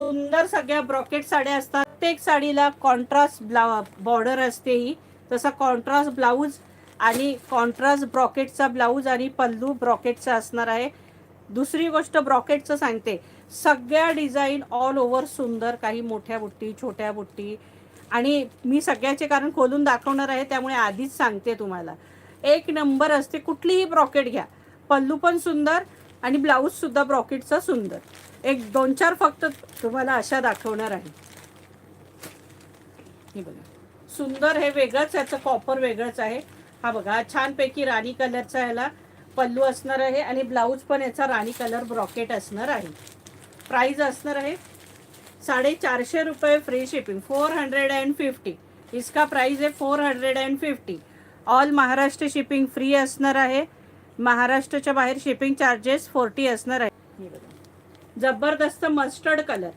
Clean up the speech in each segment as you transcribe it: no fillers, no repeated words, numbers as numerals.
सुंदर सगळ्या ब्रॉकेट साड्या असतात. प्रत्येक साडीला कॉन्ट्रास्ट बॉर्डर असते ही. तसा कॉन्ट्रास्ट ब्लाऊज आणि कॉन्ट्रास्ट ब्रॉकेटचा ब्लाऊज आणि पल्लू ब्रॉकेटचा असणार आहे. दुसरी गोष्ट ब्रॉकेटचं सांगते, सगळ्या डिझाईन ऑल ओव्हर सुंदर, काही मोठ्या बुट्टी छोट्या बुट्टी, आणि मी सगळ्याचे कारण खोलून दाखवणार आहे त्यामुळे आधीच सांगते तुम्हाला, एक नंबर असते. कुठलीही ब्रॉकेट घ्या, पल्लू पण सुंदर आणि ब्लाऊज सुद्धा ब्रॉकेटचा सुंदर. एक 2-4 फक्त तुम्हाला अशा दाखवणार आहे. हे बघा सुंदर, हे वेगळंच, याचं कॉपर वेगळंच आहे. हा बघा छानपैकी राणी कलरचा ह्याला पल्लू असणार आहे आणि ब्लाऊज पण याचा राणी कलर ब्रॉकेट असणार आहे. प्राइस असणार आहे 450 रुपये, फ्री शिपिंग 450. इसका प्राइस आहे 450. ऑल महाराष्ट्र शिपिंग फ्री असणार आहे. महाराष्ट्राच्या बाहेर शिपिंग चार्जेस 40 असणार आहे. जबरदस्त मस्टर्ड कलर,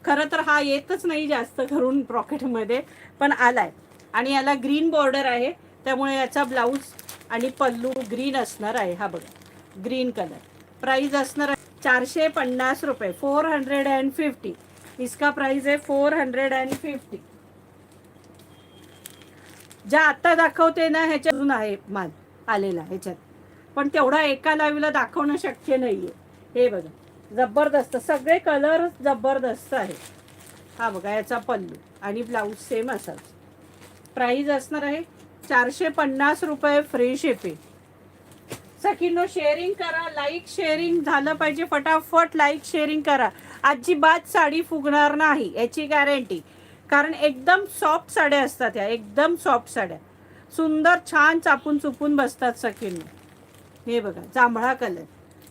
खरं तर हा येतच नाही जास्त करून ब्रॉकेटमध्ये, पण आलाय. आणि याला ग्रीन बॉर्डर आहे त्यामुळे याचा ब्लाऊज आणि पल्लू ग्रीन असणार आहे. हा बघा ग्रीन कलर. प्राइस असणार आहे 450 रुपये, 450. इसका प्राइस आहे 450. ज्या आता दाखवते ना ह्याच्यातून आहे माल आलेला ह्याच्यात, पण तेवढा एका लाईव्हला दाखवणं शक्य नाहीये. हे बघा जबरदस्त, सगळे कलर जबरदस्त आहे. हा बघा याचा पल्लू आणि ब्लाऊज सेम असाच. प्राइस असणार आहे 450 रुपये, फ्री शिपिंग. सखींनो शेअरिंग करा, लाईक शेअरिंग झालं पाहिजे, फटाफट लाईक शेअरिंग करा. अजिबात साडी फुगणार नाही याची गॅरंटी, कारण एकदम सॉफ्ट साड्या असतात ह्या, एकदम सॉफ्ट साड्या, सुंदर छान चापून चुपून बसतात सखींनो. हे बघा जांभळा कलर,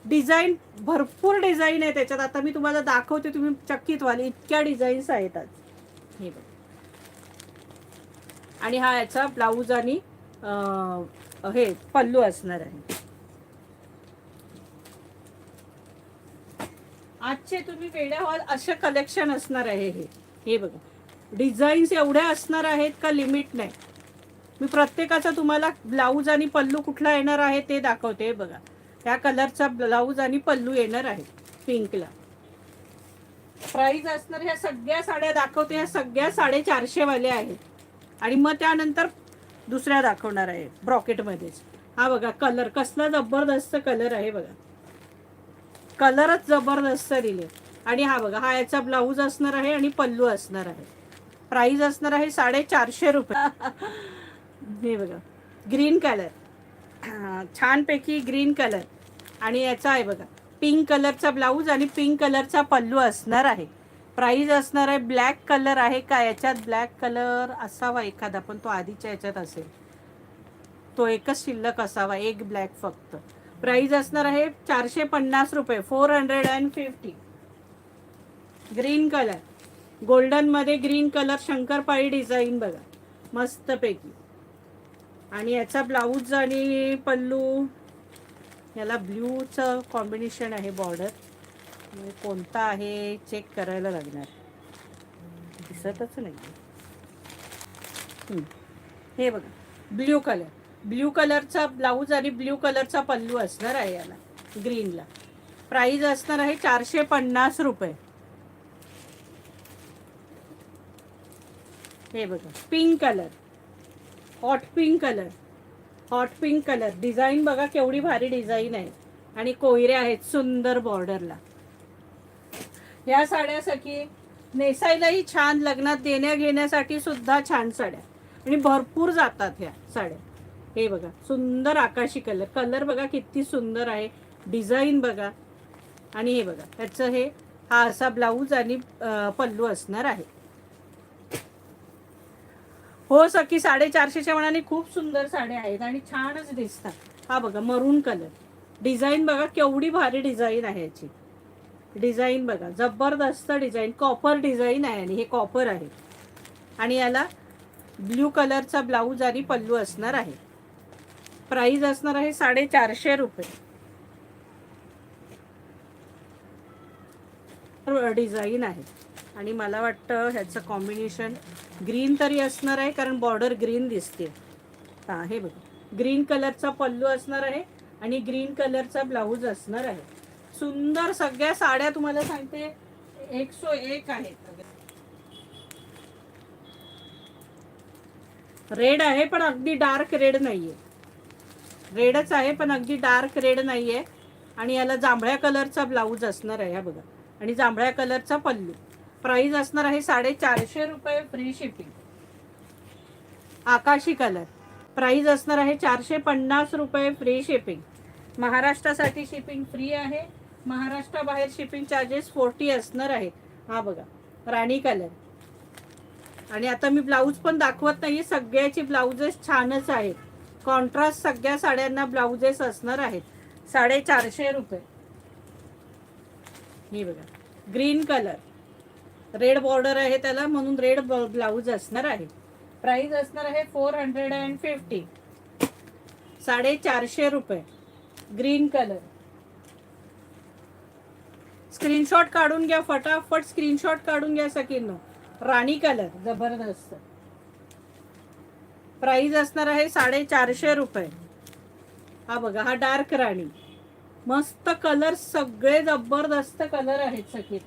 डिझाईन भरपूर डिझाईन आहे त्याच्यात. आता मी तुम्हाला दाखवते, तुम्ही चकित व्हाल, इतक्या डिझाईन्स आहेत आज. हे बघा, आणि हा याचा ब्लाऊज आणि हे पल्लू असणार आहे. आजचे तुम्ही वेड्या व्हाल असे कलेक्शन असणार आहे हे. हे बघा डिझाईन्स एवढ्या असणार आहेत का लिमिट नाही. मी प्रत्येकाचा तुम्हाला ब्लाऊज आणि पल्लू कुठला येणार आहे ते दाखवते. बघा ह्या कलरचा ब्लाऊज आणि पल्लू येणार आहे पिंकला. प्राइस असणार, ह्या सगळ्या साड्या दाखवते, ह्या सगळ्या 450 वाल्या आहेत. आणि मग त्यानंतर दुसऱ्या दाखवणार आहे ब्रॉकेटमध्येच. हा बघा कलर कसला जबरदस्त कलर आहे. बघा कलरच जबरदस्त दिले. आणि हा बघा हा याचा ब्लाऊज असणार आहे आणि पल्लू असणार आहे. प्राइस असणार आहे 450 रुपये. हे बघा ग्रीन कलर, छानपैकी ग्रीन कलर, आणि याचा आहे बघा पिंक कलरचा ब्लाऊज आणि पिंक कलरचा पल्लू असणार आहे. प्राइस असणार आहे, ब्लॅक कलर आहे का याच्यात, ब्लॅक कलर असावा एखादा, पण तो आधीच्या याच्यात असेल, तो एकच शिल्लक असावा, एक ब्लॅक फक्त. प्राइस असणार आहे 450 रुपये, 450. ग्रीन कलर, गोल्डन मध्ये ग्रीन कलर, शंकरपाळी डिझाईन बघा मस्तपैकी. आणि याचा ब्लाऊज आणि पल्लू, याला ब्ल्यूचं कॉम्बिनेशन आहे बॉर्डर, कोणता आहे चेक करायला लागणार, दिसतच नाही. हे बघा ब्ल्यू कलर, ब्ल्यू कलरचा ब्लाऊज आणि ब्ल्यू कलरचा पल्लू असणार आहे याला ग्रीनला. प्राइस असणार आहे 450 रुपये. हे बघा pink colour, hot pink colour, hot pink colour. Design बघा केवढी भारी डिझाईन आहे आणि कोयऱ्या आहेत सुंदर बॉर्डरला. या साड्यासाठी नेसायलाही छान, लग्नात देण्या घेण्यासाठी सुद्धा छान साड्या, आणि भरपूर जातात ह्या साड्या. हे बघा सुंदर आकाशी कलर, कलर बघा किती सुंदर आहे, डिझाईन बघा. आणि हे बघा त्याचं हे हा असा ब्लाऊज आणि पल्लू असणार आहे. हो सखी 450च्या मनाने खूप सुंदर साड्या आहेत आणि छानच दिसतात. हा बघा मरून कलर, डिझाईन बघा केवढी भारी डिझाईन आहे याची. डिझाईन बघा जबरदस्त डिझाईन, कॉपर डिझाईन आहे आणि हे कॉपर आहे. आणि याला ब्ल्यू कलरचा ब्लाऊज आणि पल्लू असणार आहे. प्राइस असणार आहे 450 रुपये. डिझाईन आहे आणि मला वाटतं ह्याचं कॉम्बिनेशन ग्रीन तरी असणार आहे, कारण बॉर्डर ग्रीन दिसते. हा हे बघा ग्रीन कलरचा पल्लू असणार आहे आणि ग्रीन कलरचा ब्लाऊज असणार आहे. सुंदर सगळ्या साड्या तुम्हाला सांगते 101 आहेत. रेड आहे पण अगदी डार्क रेड नाहीये. रेडच आहे पण अगदी डार्क रेड नाहीये. आणि याला जांभळ्या कलरचा ब्लाऊज असणार आहे. हा बघा. आणि जांभळ्या कलरचा पल्लू. प्राइस असणार आहे 450 रुपये फ्री शिपिंग. आकाशी कलर. प्राइस असणार आहे 450 रुपये फ्री शिपिंग. महाराष्ट्रासाठी शिपिंग फ्री आहे. महाराष्ट्राबाहेर शिपिंग चार्जेस 40 असणार आहे. हा बघा. राणी कलर. आणि आता मी ब्लाऊज पण दाखवत नाही. सगळ्याची ब्लाउजेस छानच आहेत. कॉन्ट्रास्ट सगळ्या साड्यांना ब्लाउजेस असणार आहेत. 450 रुपये. हे बघा. Green colour. रेड बॉर्डर आहे त्याला म्हणून रेड ब्लाऊज असणार आहे. प्राइस असणार आहे 450. 450 रुपये. Green colour. स्क्रीनशॉट काढून घ्या. फटाफट स्क्रीनशॉट काढून घ्या सगळ्यांना. राणी कलर जबरदस्त. प्राइस असणार आहे 450 रुपये. हा बघा. हा डार्क राणी. मस्त कलर. सगळे जबरदस्त कलर आहेत सगळे.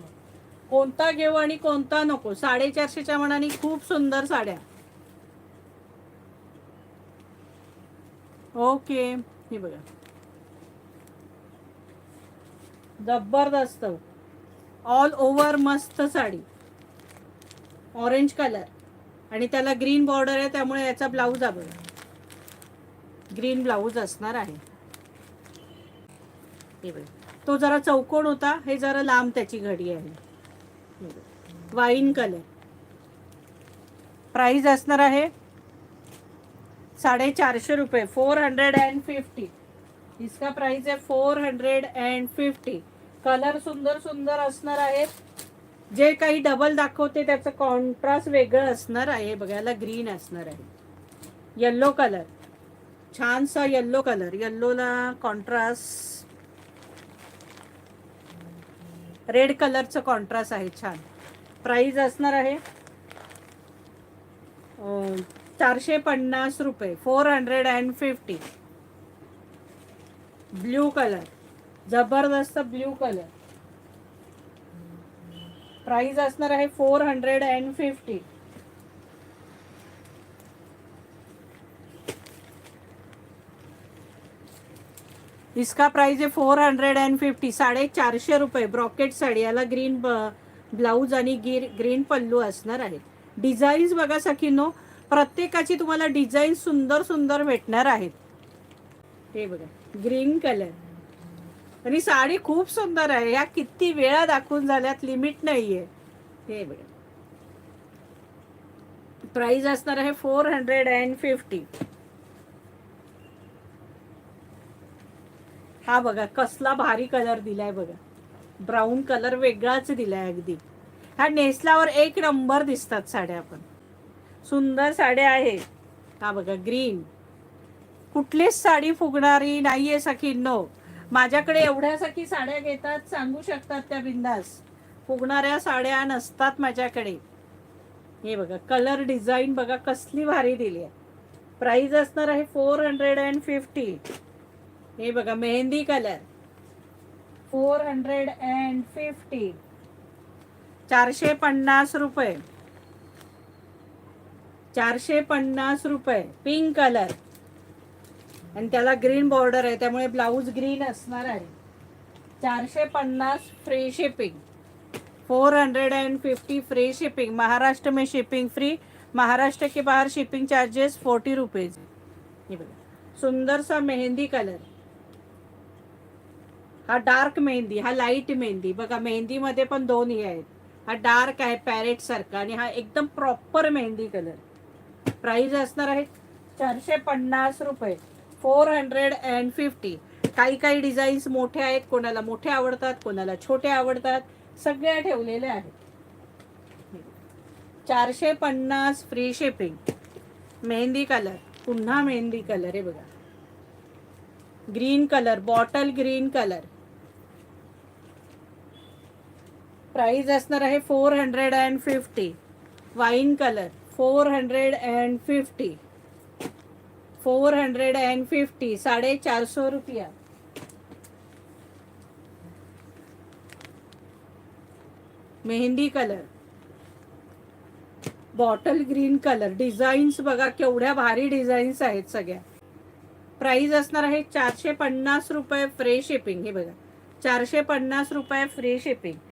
कोणता घेऊ आणि कोणता नको. 450च्या मनाने खूप सुंदर साड्या. ओके. हे बघा. जबरदस्त. ऑल ओव्हर मस्त साडी. Orange colour. आणि त्याला ग्रीन बॉर्डर आहे त्यामुळे याचा ब्लाऊज आहे. ग्रीन ब्लाऊज असणार आहे. तो जरा चौकोन होता. हे जरा लांब त्याची घडी आहे. Wine colour. प्राइस असणार आहे 450 रुपये. 450. इसका प्राइस आहे 450. कलर सुंदर सुंदर असणार आहेत. जे काही डबल दाखवते त्याचं कॉन्ट्रास्ट वेगळं असणार आहे. बघायला ग्रीन असणार आहे. Yellow colour. छानसा येल्लो कलर. येल्लोला कॉन्ट्रास्ट रेड कलरचं कॉन्ट्रास्ट आहे. छान. प्राइस असणार आहे 450 रुपये. 450. Blue colour. जबरदस्त ब्ल्यू कलर. प्राइस असणार आहे 450. इसका प्राइस है 450. 450 रुपये. ब्रॉकेट साडी. याला ग्रीन ब्लाऊज आणि ग्रीन पल्लू असणार आहे. डिझाईन्स बघा सखींनो. प्रत्येकाची तुम्हाला डिझाईन सुंदर सुंदर भेटणार आहेत. हे बघा. Green colour. आणि साडी खूप सुंदर आहे. या किती वेळा दाखवून झाल्यात. लिमिट नाहीये. हे बघा. प्राइस असणार आहे 450. हा बघा. कसला भारी कलर दिलाय बघा. ब्राऊन कलर वेगळाच दिलाय अगदी. हा नेसल्यावर एक नंबर दिसतात साड्या. आपण सुंदर साड्या आहेत. हा बघा. ग्रीन. कुठलीच साडी फुगणारी नाहीये सखींनो. माझ्याकडे एवढ्या सखी साड्या घेतात. सांगू शकतात त्या बिंदास. फुगणाऱ्या साड्या नसतात माझ्याकडे. हे बघा. कलर डिझाईन बघा कसली भारी दिली आहे. प्राइस असणार आहे 450. हे बघा. मेहंदी कलर. 450. 450 रुपये. 450 रुपये. Pink colour. आणि त्याला ग्रीन बॉर्डर आहे त्यामुळे ब्लाऊज ग्रीन असणार आहे. 450 free shipping. 450 free shipping. Maharashtra में शिपिंग फ्री. महाराष्ट्र के बाहर शिपिंग चार्जेस 40 रुपीज. हे बघा. सुंदर सा मेहंदी कलर. हा डार्क मेहंदी. हा लाईट मेहंदी. बघा. मेहंदी मध्ये पण दोन हे आहेत. हा डार्क आहे पॅरेट सारखा आणि हा एकदम प्रॉपर मेहंदी कलर. प्राइस असणार आहे 450 रुपये. 450. काही काही डिझाईन्स मोठे आहेत. कोणाला मोठे आवडतात कोणाला छोटे आवडतात. सगळ्या ठेवलेल्या आहेत. 450 फ्री शिपिंग. मेहंदी कलर. पुन्हा मेहंदी कलर. हे बघा. Green colour. Bottle green colour. Price असणार आहे 450. Wine colour. 450. 450. 450 रुपया. Mehndi colour, bottle green colour. Designs बघा केवढ्या भारी डिझाईन्स आहेत सगळ्या. प्राइस असणार आहे 450 रुपये फ्री शिपिंग. हे बघा 450 रुपये फ्री शिपिंग.